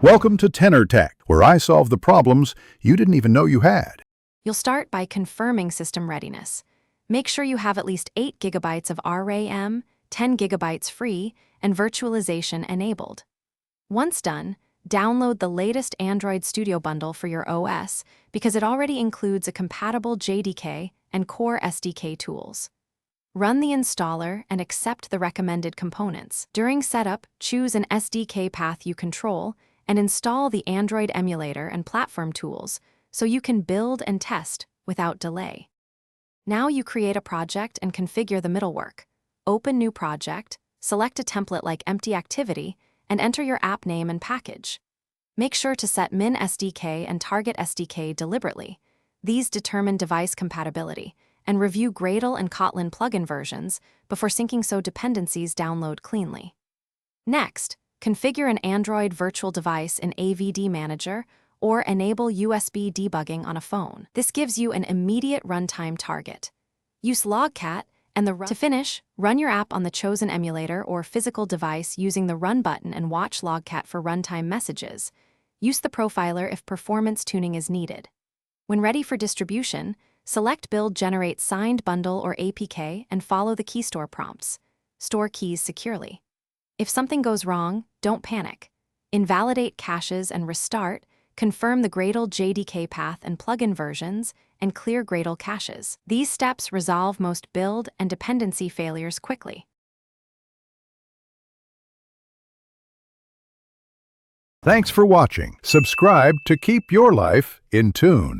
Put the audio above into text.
Welcome to Tenor Tech, where I solve the problems you didn't even know you had. You'll start by confirming system readiness. Make sure you have at least 8 gigabytes of RAM, 10 gigabytes free, and virtualization enabled. Once done, download the latest Android Studio bundle for your OS because it already includes a compatible JDK and Core SDK tools. Run the installer and accept the recommended components. During setup, choose an SDK path you control and install the Android emulator and platform tools so you can build and test without delay. Now you create a project and configure the middlework. Open New Project, select a template like Empty Activity, and enter your app name and package. Make sure to set Min SDK and Target SDK deliberately. These determine device compatibility, and review Gradle and Kotlin plugin versions before syncing so dependencies download cleanly. Next, configure an Android virtual device in AVD Manager or enable USB debugging on a phone. This gives you an immediate runtime target. Use Logcat to finish, run your app on the chosen emulator or physical device using the Run button and watch Logcat for runtime messages. Use the profiler if performance tuning is needed. When ready for distribution, select Build Generate Signed Bundle or APK and follow the key store prompts. Store keys securely. If something goes wrong, don't panic. Invalidate caches and restart, confirm the Gradle JDK path and plugin versions, and clear Gradle caches. These steps resolve most build and dependency failures quickly. Thanks for watching. Subscribe to keep your life in tune.